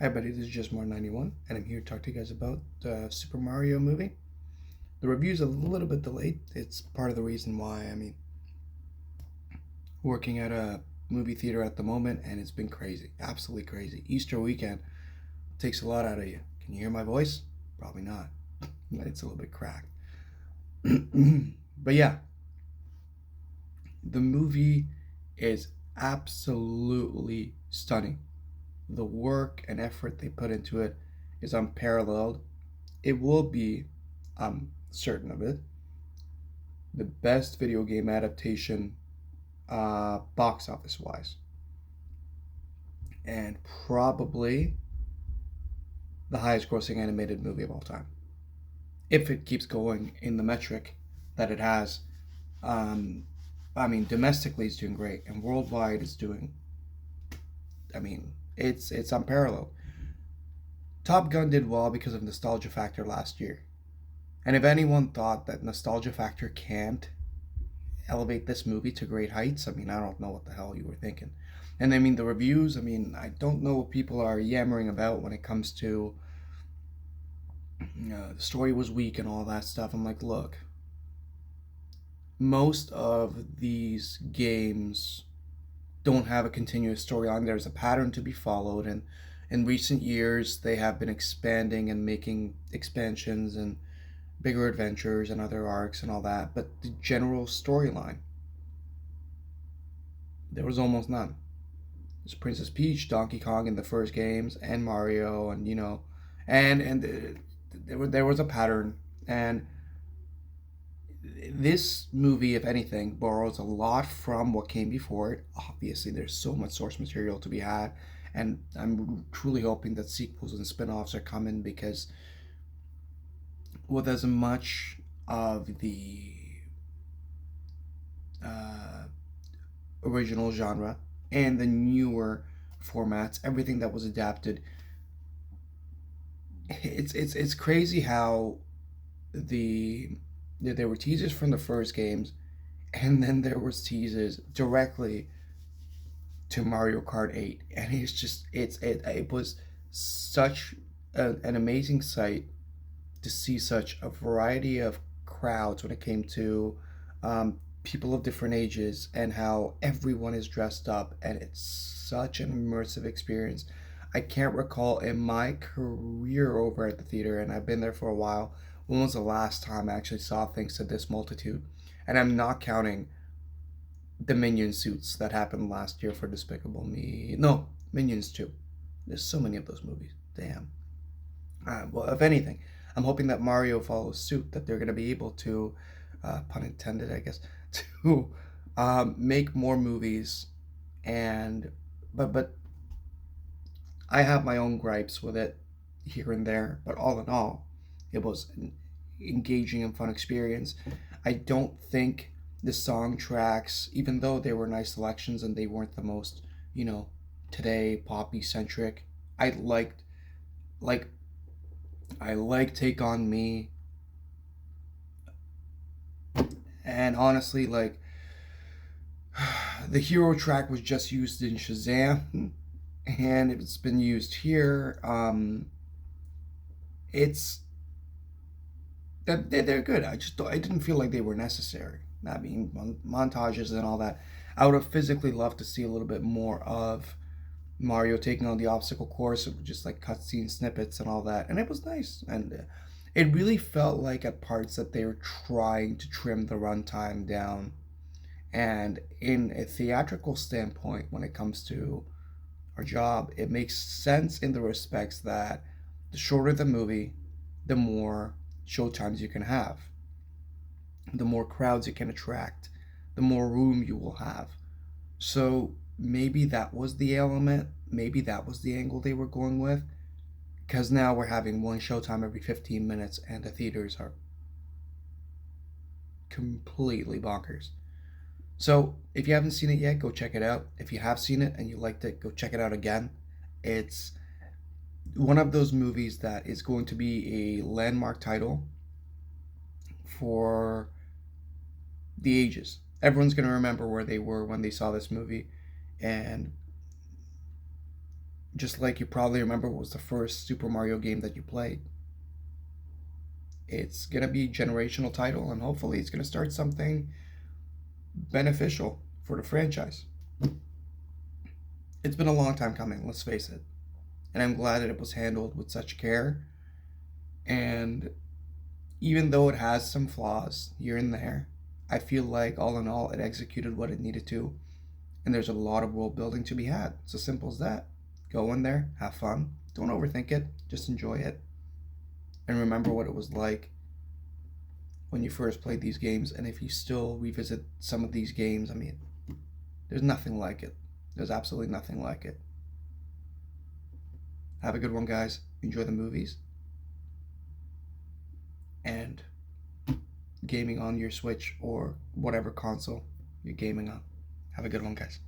Hi, everybody. This is just more 91, and I'm here to talk to you guys about the Super Mario movie. The review's a little bit delayed. It's part of the reason why. Working at a movie theater at the moment, and it's been crazy, absolutely crazy. Easter weekend takes a lot out of you. Can you hear my voice? Probably not. It's a little bit cracked. But yeah, the movie is absolutely stunning. The work and effort they put into it is unparalleled. It will be, I'm certain of it, the best video game adaptation, box office wise, and probably the highest grossing animated movie of all time. If it keeps going in the metric that it has, um, domestically it's doing great, and worldwide it's doing. It's unparalleled. Top Gun did well because of nostalgia factor last year, and if anyone thought that nostalgia factor can't elevate this movie to great heights, I don't know what the hell you were thinking. And the reviews, I don't know what people are yammering about when it comes to the story was weak and all that stuff. I'm like, look, most of these games don't have a continuous storyline. There's a pattern to be followed, and in recent years, they have been expanding and making expansions and bigger adventures and other arcs and all that. But the general storyline, there was almost none. There's Princess Peach, Donkey Kong in the first games, and Mario, and there was a pattern. And this movie, if anything, borrows a lot from what came before it. Obviously, there's so much source material to be had, and I'm truly hoping that sequels and spin-offs are coming because with as much of the uh, original genre and the newer formats, everything that was adapted, it's crazy how the there were teasers from the first games, and then there was teasers directly to Mario Kart 8, and it was such an amazing sight to see such a variety of crowds when it came to people of different ages and how everyone is dressed up, and it's such an immersive experience. I can't recall in my career over at the theater, and I've been there for a while, when was the last time I actually saw things to this multitude? And I'm not counting the Minion suits that happened last year for Despicable Me. No, Minions 2. There's so many of those movies. Damn. Well, if anything, I'm hoping that Mario follows suit, that they're going to be able to, pun intended, I guess, to make more movies. And but I have my own gripes with it here and there. But all in all, it was an engaging and fun experience. I don't think the song tracks, even though they were nice selections and they weren't the most, you know, today poppy centric. I liked like I like Take On Me, and honestly, like the hero track was just used in Shazam, and it's been used here. It's that they're good. I didn't feel like they were necessary. Montages and all that. I would have physically loved to see a little bit more of Mario taking on the obstacle course, just like cutscene snippets and all that, and it was nice. And it really felt like at parts that they were trying to trim the runtime down. And in a theatrical standpoint, when it comes to our job, it makes sense in the respects that the shorter the movie, the more showtimes you can have, the more crowds you can attract, the more room you will have. So maybe that was the element, maybe that was the angle they were going with, because now we're having one showtime every 15 minutes and the theaters are completely bonkers. So if you haven't seen it yet, go check it out. If you have seen it and you liked it, go check it out again. It's one of those movies that is going to be a landmark title for the ages. Everyone's going to remember where they were when they saw this movie, and Just like you probably remember what was the first Super Mario game that you played. It's going to be a generational title, and hopefully it's going to start something beneficial for the franchise. It's been a long time coming, let's face it. And I'm glad that it was handled with such care. And even though it has some flaws here and there, I feel like all in all it executed what it needed to. And there's a lot of world building to be had. It's as simple as that. Go in there, have fun, don't overthink it, just enjoy it. And remember what it was like when you first played these games. And if you still revisit some of these games, I mean, there's nothing like it. There's absolutely nothing like it. Have a good one, guys. Enjoy the movies. And gaming on your Switch or whatever console you're gaming on. Have a good one, guys.